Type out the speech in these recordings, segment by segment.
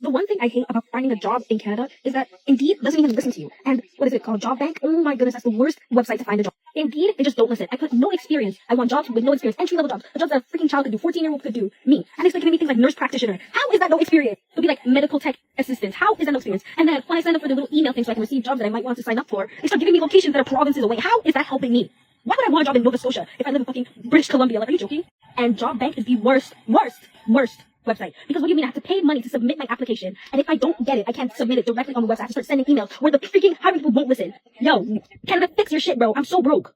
The one thing I hate about finding a job in Canada is that Indeed doesn't even listen to you. And what is it called? Job Bank? Oh my goodness, that's the worst website to find a job. Indeed, they just don't listen. I put no experience. I want jobs with no experience. Entry-level jobs. The jobs that a freaking child could do, 14-year-old could do. Me. And it's like giving me things like nurse practitioner. How is that no experience? It'll be like medical tech assistant. How is that no experience? And then when I sign up for the little email thing so I can receive jobs that I might want to sign up for, they start giving me locations that are provinces away. How is that helping me? Why would I want a job in Nova Scotia if I live in fucking British Columbia? Like, are you joking? And Job Bank is the worst website. Because what do you mean? I have to pay money to submit my application, and if I don't get it, I can't submit it directly on the website. I have to start sending emails where the freaking hiring people won't listen. Yo, Canada, fix your shit, bro. I'm so broke.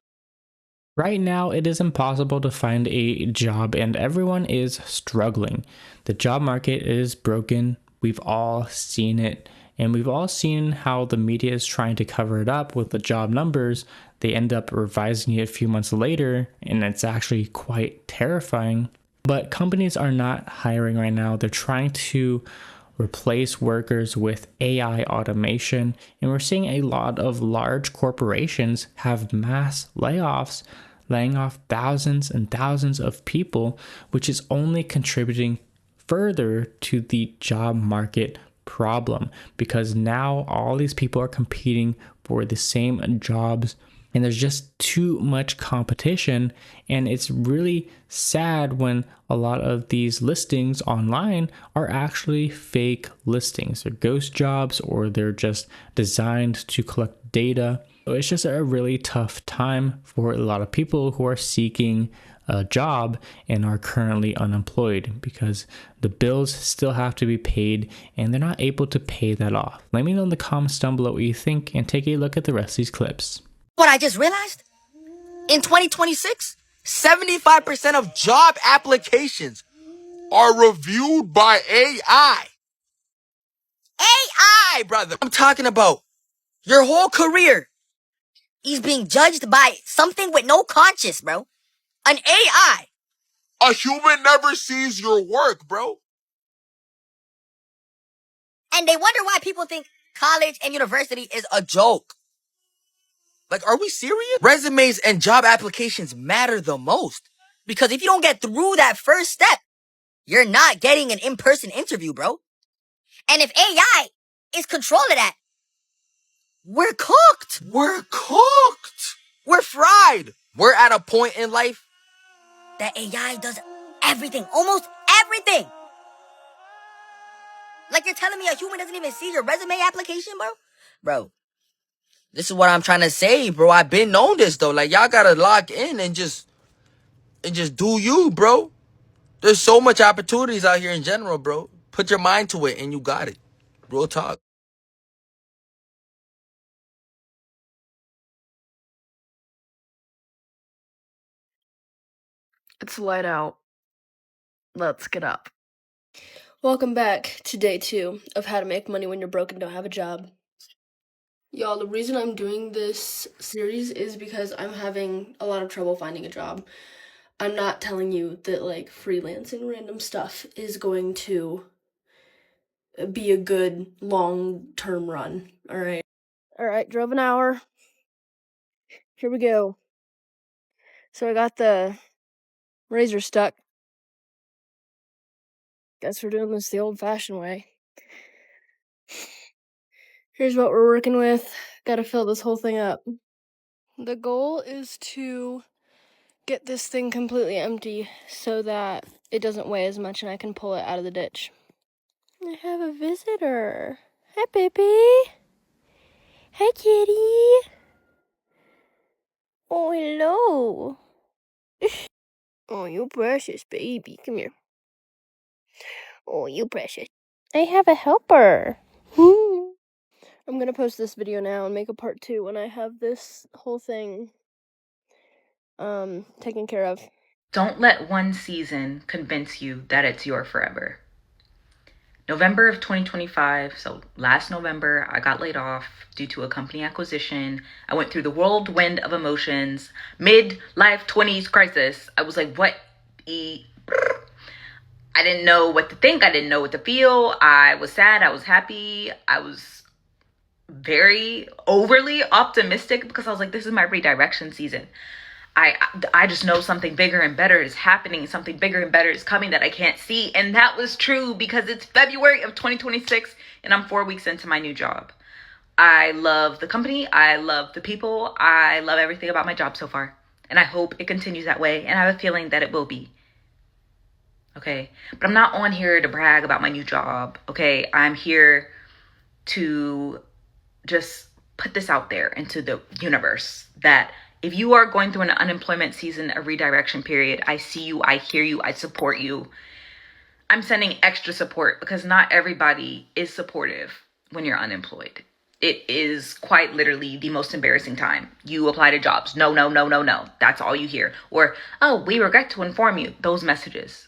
Right now, it is impossible to find a job, and everyone is struggling. The job market is broken. We've all seen it, and we've all seen how the media is trying to cover it up with the job numbers. They end up revising it a few months later, and it's actually quite terrifying. But companies are not hiring right now. They're trying to replace workers with AI automation. And we're seeing a lot of large corporations have mass layoffs, laying off thousands and thousands of people, which is only contributing further to the job market problem, because now all these people are competing for the same jobs. And there's just too much competition, and it's really sad when a lot of these listings online are actually fake listings. They're ghost jobs, or they're just designed to collect data. So it's just a really tough time for a lot of people who are seeking a job and are currently unemployed, because the bills still have to be paid and they're not able to pay that off. Let me know in the comments down below what you think, and take a look at the rest of these clips. What I just realized? In 2026, 75% of job applications are reviewed by AI. AI, brother. I'm talking about your whole career is being judged by something with no conscience, bro. An AI. A human never sees your work, bro. And they wonder why people think college and university is a joke. Like, are we serious? Resumes and job applications matter the most. Because if you don't get through that first step, you're not getting an in-person interview, bro. And if AI is controlling that, we're cooked. We're cooked. We're fried. We're at a point in life that AI does everything. Almost everything. Like, you're telling me a human doesn't even see your resume application, bro? Bro. This is what I'm trying to say, bro. I've been known this, though. Like, y'all gotta lock in and just do you, bro. There's so much opportunities out here in general, bro. Put your mind to it and you got it. Real talk. It's light out. Let's get up. Welcome back to day 2 of how to make money when you're broke and don't have a job. Y'all, the reason I'm doing this series is because I'm having a lot of trouble finding a job. I'm not telling you that, like, freelancing random stuff is going to be a good long-term run, alright? Alright, drove an hour. Here we go. So I got the razor stuck. Guess we're doing this the old-fashioned way. Here's what we're working with. Gotta fill this whole thing up. The goal is to get this thing completely empty so that it doesn't weigh as much and I can pull it out of the ditch. I have a visitor. Hi, baby. Hi, kitty. Oh, hello. Oh, you precious baby. Come here. Oh, you precious. I have a helper. I'm gonna post this video now and make a part 2 when I have this whole thing taken care of. Don't let one season convince you that it's your forever. November of 2025, so last November, I got laid off due to a company acquisition. I went through the whirlwind of emotions, mid-life 20s crisis. I was like, what? I didn't know what to think. I didn't know what to feel. I was sad. I was happy. I was very overly optimistic because I was like, this is my redirection season. I just know something bigger and better is happening. Something bigger and better is coming that I can't see. And that was true because it's February of 2026 and I'm 4 weeks into my new job. I love the company. I love the people. I love everything about my job so far. And I hope it continues that way. And I have a feeling that it will be. Okay. But I'm not on here to brag about my new job. Okay. I'm here to just put this out there into the universe that if you are going through an unemployment season, a redirection period, I see you, I hear you, I support you. I'm sending extra support because not everybody is supportive when you're unemployed. It is quite literally the most embarrassing time. You apply to jobs. No, no, no, no, no. That's all you hear. Or, oh, we regret to inform you. Those messages.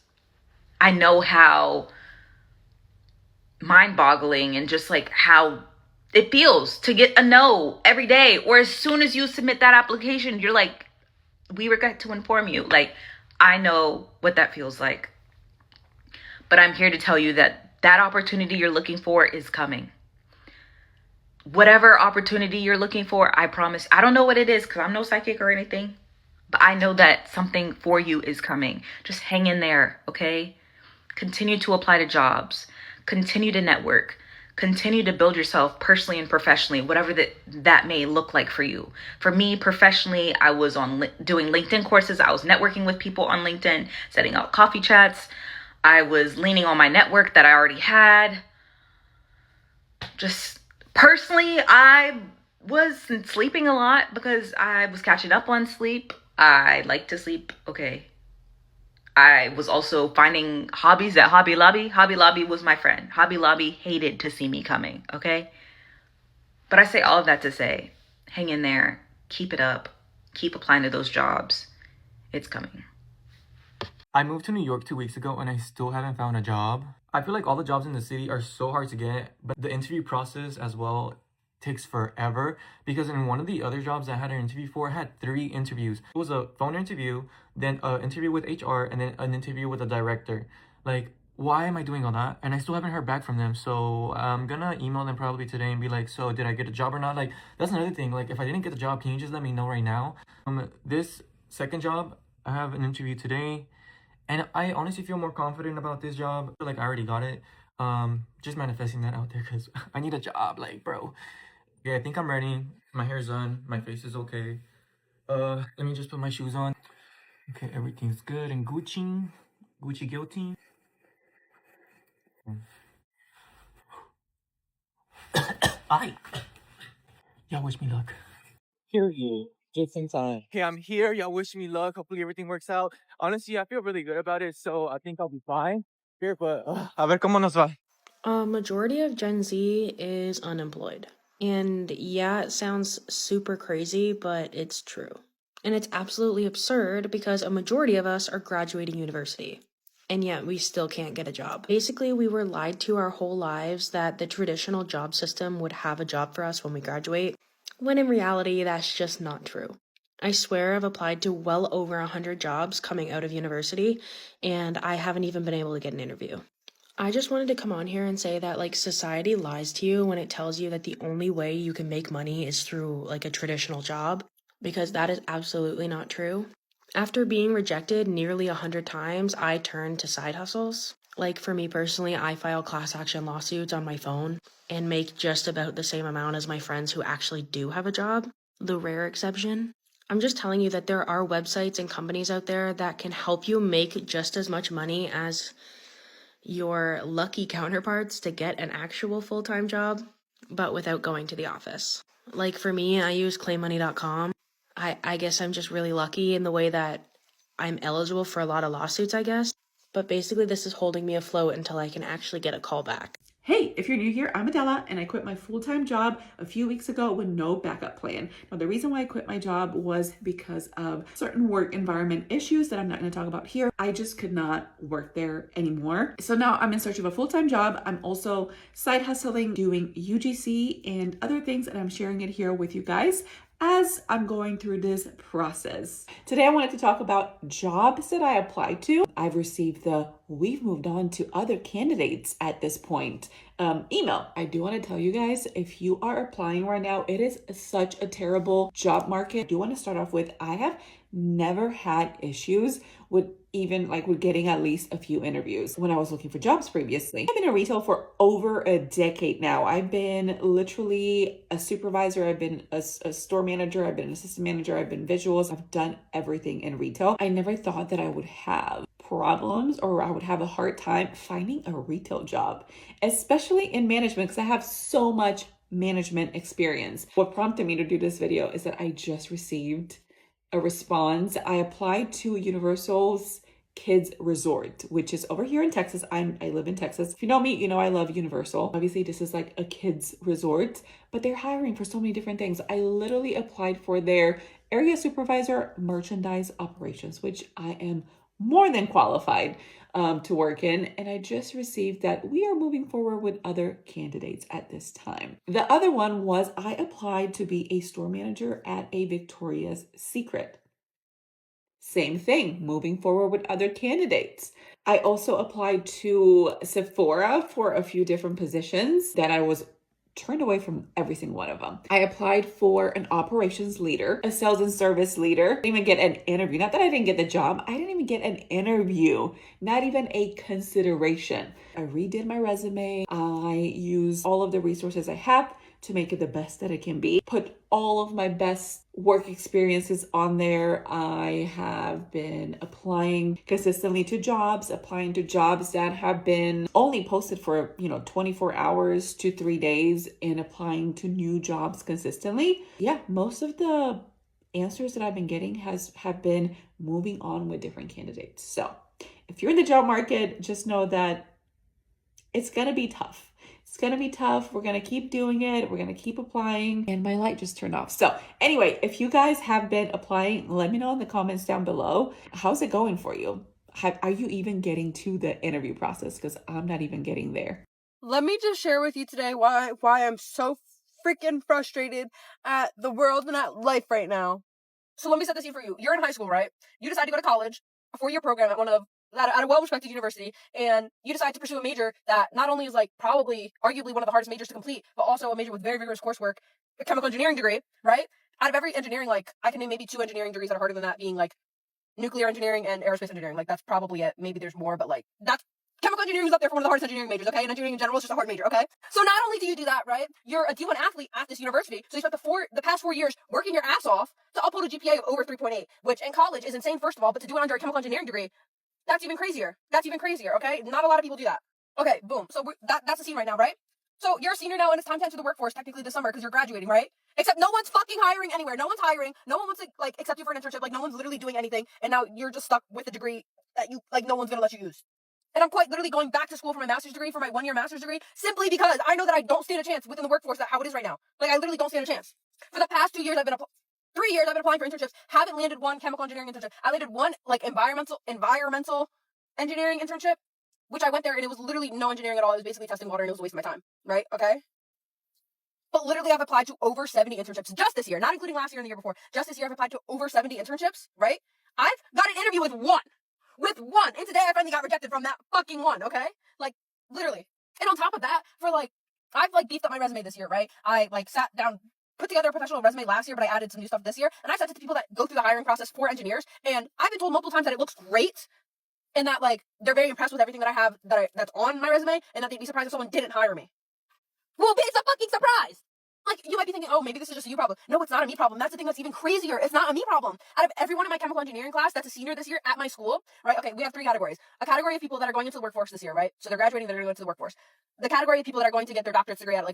I know how mind-boggling and just like how it feels to get a no every day. Or as soon as you submit that application, you're like, we regret to inform you. Like, I know what that feels like. But I'm here to tell you that that opportunity you're looking for is coming. Whatever opportunity you're looking for, I promise. I don't know what it is because I'm no psychic or anything. But I know that something for you is coming. Just hang in there, okay? Continue to apply to jobs. Continue to network. Continue to build yourself personally and professionally, whatever that may look like for you. For me, professionally, I was doing LinkedIn courses. I was networking with people on LinkedIn, setting up coffee chats. I was leaning on my network that I already had. Just personally, I was sleeping a lot because I was catching up on sleep. I like to sleep, okay. I was also finding hobbies at Hobby Lobby. Hobby Lobby was my friend. Hobby Lobby hated to see me coming, okay? But I say all of that to say, hang in there, keep it up, keep applying to those jobs. It's coming. I moved to New York 2 weeks ago and I still haven't found a job. I feel like all the jobs in the city are so hard to get, but the interview process as well takes forever because in one of the other jobs I had an interview for, I had 3 interviews. It was a phone interview, then an interview with HR, and then an interview with a director. Like, why am I doing all that? And I still haven't heard back from them. So I'm gonna email them probably today and be like, so did I get a job or not? Like, that's another thing. Like, if I didn't get the job, can you just let me know right now? This second job, I have an interview today. And I honestly feel more confident about this job. I feel like I already got it. Just manifesting that out there because I need a job, like, bro. Yeah, I think I'm ready. My hair's done. My face is okay. Let me just put my shoes on. Okay, everything's good and Gucci. Gucci guilty. Aye. Y'all wish me luck. Period. Just in time. Okay, I'm here. Y'all wish me luck. Hopefully everything works out. Honestly, I feel really good about it, so I think I'll be fine. Here, but a ver cómo nos va. A majority of Gen Z is unemployed. And yeah, it sounds super crazy, but it's true. And it's absolutely absurd because a majority of us are graduating university. And yet we still can't get a job. Basically, we were lied to our whole lives that the traditional job system would have a job for us when we graduate, when in reality, that's just not true. I swear I've applied to well over 100 jobs coming out of university, and I haven't even been able to get an interview. I just wanted to come on here and say that, like, society lies to you when it tells you that the only way you can make money is through, like, a traditional job, because that is absolutely not true. After being rejected nearly 100 times, I turned to side hustles. Like, for me personally, I file class action lawsuits on my phone and make just about the same amount as my friends who actually do have a job, the rare exception. I'm just telling you that there are websites and companies out there that can help you make just as much money as your lucky counterparts to get an actual full-time job, but without going to the office. Like for me, I use claymoney.com. I guess I'm just really lucky in the way that I'm eligible for a lot of lawsuits, I guess. But basically, this is holding me afloat until I can actually get a call back. Hey, if you're new here, I'm Adela, and I quit my full-time job a few weeks ago with no backup plan. Now, the reason why I quit my job was because of certain work environment issues that I'm not going to talk about here. I just could not work there anymore. So now I'm in search of a full-time job. I'm also side hustling, doing UGC and other things, and I'm sharing it here with you guys. as I'm going through this process. Today, I wanted to talk about jobs that I applied to. I've received we've moved on to other candidates at this point email. I do want to tell you guys, if you are applying right now, it is such a terrible job market. I do want to start off with, I have never had issues with with getting at least a few interviews when I was looking for jobs previously. I've been in retail for over a decade now. I've been literally a supervisor. I've been a store manager. I've been an assistant manager. I've been visuals. I've done everything in retail. I never thought that I would have problems or I would have a hard time finding a retail job, especially in management, because I have so much management experience. What prompted me to do this video is that I just received a response. I applied to Universal's Kids Resort, which is over here in Texas. I live in Texas. If you know me, you know I love Universal. Obviously, this is like a kids resort, but they're hiring for so many different things. I literally applied for their area supervisor merchandise operations, which I am more than qualified to work in. And I just received that we are moving forward with other candidates at this time. The other one was I applied to be a store manager at a Victoria's Secret. Same thing, moving forward with other candidates. I also applied to Sephora for a few different positions that I was turned away from every single one of them. I applied for an operations leader, a sales and service leader. I didn't even get an interview. Not that I didn't get the job. I didn't even get an interview, not even a consideration. I redid my resume. I used all of the resources I have to make it the best that it can be. Put all of my best work experiences on there. I have been applying consistently to jobs, applying to jobs that have been only posted for, 24 hours to 3 days, and applying to new jobs consistently. Yeah, most of the answers that I've been getting have been moving on with different candidates. So if you're in the job market, just know that it's gonna be tough. It's going to be tough. We're going to keep doing it. We're going to keep applying. And my light just turned off. So anyway, if you guys have been applying, let me know in the comments down below. How's it going for you? Are you even getting to the interview process? Because I'm not even getting there. Let me just share with you today why I'm so freaking frustrated at the world and at life right now. So let me set this scene for you. You're in high school, right? You decide to go to college, a 4-year program at a well-respected university, and you decide to pursue a major that not only is probably arguably one of the hardest majors to complete, but also a major with very rigorous coursework, a chemical engineering degree, right? Out of every engineering, I can name maybe 2 engineering degrees that are harder than that, being nuclear engineering and aerospace engineering. That's probably it. Maybe there's more, but that's chemical engineering is up there for one of the hardest engineering majors, okay? And engineering in general is just a hard major, okay? So not only do you do that, right? You're a D1 athlete at this university, so you spent the past 4 years working your ass off to uphold a GPA of over 3.8, which in college is insane, first of all, but to do it under a chemical engineering degree, that's even crazier. Okay? Not a lot of people do that. Okay, boom. So that's the scene right now, right? So you're a senior now, and it's time to enter the workforce technically this summer because you're graduating, right? Except no one's fucking hiring anywhere. No one's hiring. No one wants to accept you for an internship. No one's literally doing anything, and now you're just stuck with a degree that you no one's gonna let you use. And I'm quite literally going back to school for my master's degree, for my 1-year master's degree, simply because I know that I don't stand a chance within the workforce how it is right now. I literally don't stand a chance. For the past 3 years, I've been applying for internships, haven't landed one chemical engineering internship. I landed one environmental engineering internship, which I went there and it was literally no engineering at all. It was basically testing water and it was a waste of my time, right? Okay? But literally I've applied to over 70 internships just this year, not including last year and the year before. Just this year I've applied to over 70 internships, right? I've got an interview with one. And today I finally got rejected from that fucking one, okay? Literally. And on top of that, I've beefed up my resume this year, right? I sat down, put together a professional resume last year, but I added some new stuff this year, and I sent it to people that go through the hiring process for engineers, and I've been told multiple times that it looks great, and that they're very impressed with everything that I have that's on my resume, and that they'd be surprised if someone didn't hire me. Well, it's a fucking surprise. You might be thinking, oh, maybe this is just a you problem. No, it's not a me problem. That's the thing that's even crazier. It's not a me problem. Out of everyone in my chemical engineering class that's a senior this year at my school, right? Okay, we have 3 categories. A category of people that are going into the workforce this year, right? So they're graduating, they're going to go into the workforce. The category of people that are going to get their doctorate's degree at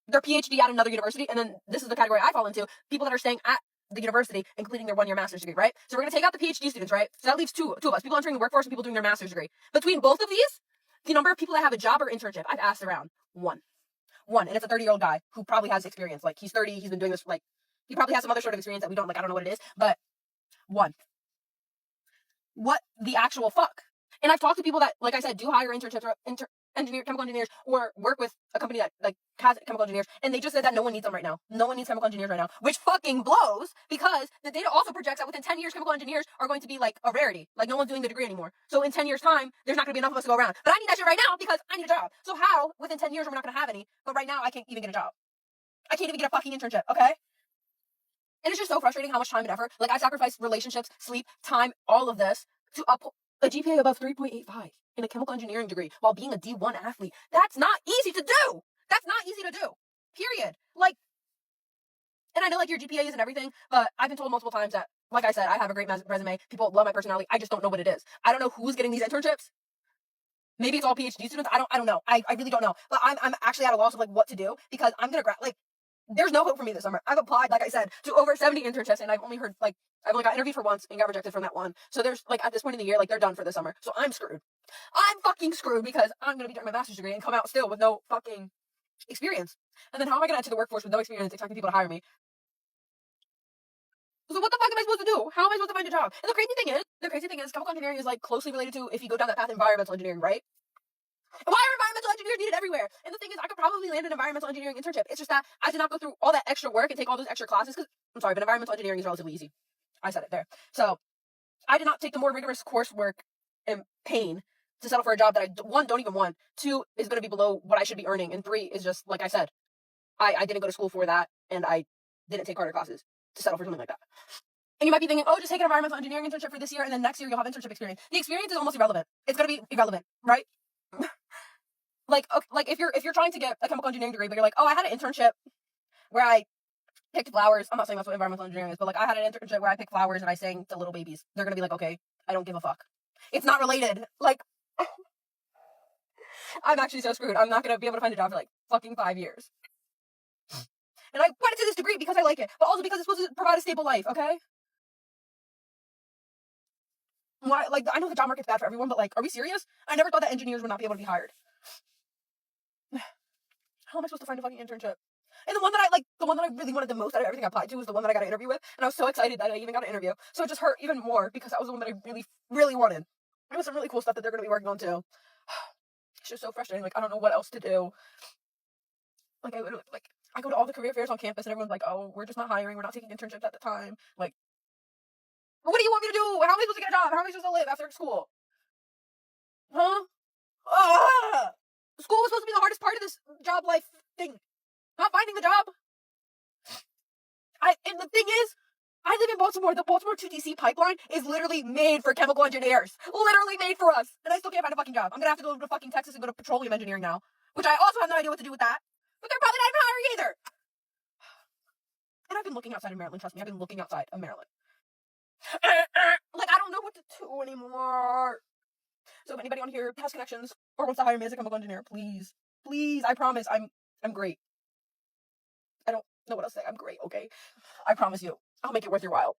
their PhD at another university, and then this is the category I fall into, people that are staying at the university, including their 1-year master's degree, right? So we're going to take out the PhD students, right? So that leaves two of us, people entering the workforce and people doing their master's degree. Between both of these, the number of people that have a job or internship, I've asked around, one, and it's a 30-year-old guy who probably has experience. He's 30, he's been doing this, he probably has some other sort of experience that we don't, I don't know what it is, but one. What the actual fuck? And I've talked to people that, I said, do hire internships chemical engineers, or work with a company that like has chemical engineers, and they just said that no one needs them right now. No one needs chemical engineers right now, which fucking blows, because the data also projects that within 10 years, chemical engineers are going to be like a rarity. Like no one's doing the degree anymore. So in 10 years time, there's not gonna be enough of us to go around. But I need that shit right now because I need a job. So how within 10 years we're not gonna have any, but right now I can't even get a job. I can't even get a fucking internship, okay? And it's just so frustrating how much time and effort. Like I sacrificed relationships, sleep, time, all of this to up a GPA above 3.85 in a chemical engineering degree while being a D1 athlete. That's not easy to do. That's not easy to do. Period. Like, and I know like your GPA isn't everything, but I've been told multiple times that, like I said, I have a great resume. People love my personality. I just don't know what it is. I don't know who's getting these internships. Maybe it's all PhD students. I don't know. I really don't know. But I'm actually at a loss of like what to do, because I'm gonna there's no hope for me this summer. I've applied, like I said, to over 70 internships, and I've only got interviewed for once and got rejected from that one. So there's like at this point in the year, like they're done for the summer. So I'm screwed. I'm fucking screwed, because I'm gonna be doing my master's degree and come out still with no fucking experience. And then how am I gonna enter the workforce with no experience expecting people to hire me? So what the fuck am I supposed to do? How am I supposed to find a job? And the crazy thing is chemical engineering is like closely related to, if you go down that path, environmental engineering, right? Why are environmental engineers needed everywhere? And the thing is, I could probably land an environmental engineering internship. It's just that I did not go through all that extra work and take all those extra classes, because, I'm sorry, but environmental engineering is relatively easy. I said it there. So, I did not take the more rigorous coursework and pain to settle for a job that one, don't even want, two, is going to be below what I should be earning, and three, is just, like I said, I didn't go to school for that, and I didn't take harder classes to settle for something like that. And you might be thinking, oh, just take an environmental engineering internship for this year, and then next year you'll have internship experience. The experience is almost irrelevant. It's going to be irrelevant, right? Like if you're trying to get a chemical engineering degree, but you're like, oh, I had an internship where I picked flowers. I'm not saying that's what environmental engineering is, but like I had an internship where I picked flowers and I sang to little babies. They're gonna be like, okay, I don't give a fuck. It's not related. Like, I'm actually so screwed. I'm not gonna be able to find a job for like fucking 5 years. And I went into this degree because I like it, but also because it's supposed to provide a stable life. Okay. Why? Like, I know the job market's bad for everyone, but like, are we serious? I never thought that engineers would not be able to be hired. How am I supposed to find a fucking internship? And the one that I really wanted the most out of everything I applied to was the one that I got an interview with. And I was so excited that I even got an interview. So it just hurt even more, because that was the one that I really, really wanted. There was some really cool stuff that they're going to be working on too. It's just so frustrating. Like, I don't know what else to do. Like, I go to all the career fairs on campus and everyone's like, oh, we're just not hiring. We're not taking internships at the time. Like, what do you want me to do? How am I supposed to get a job? How am I supposed to live after school? Huh? Ah! School was supposed to be the hardest part of this job life thing. Not finding the job. And the thing is, I live in Baltimore. The Baltimore to DC pipeline is literally made for chemical engineers. Literally made for us. And I still can't find a fucking job. I'm gonna have to go to fucking Texas and go to petroleum engineering now. Which I also have no idea what to do with that. But they're probably not even hiring either. And I've been looking outside of Maryland. Trust me, I've been looking outside of Maryland. Like, I don't know what to do anymore. So if anybody on here has connections or wants to hire me as a chemical engineer, please, I promise I'm great. I don't know what else to say. I'm great, okay? I promise you. I'll make it worth your while.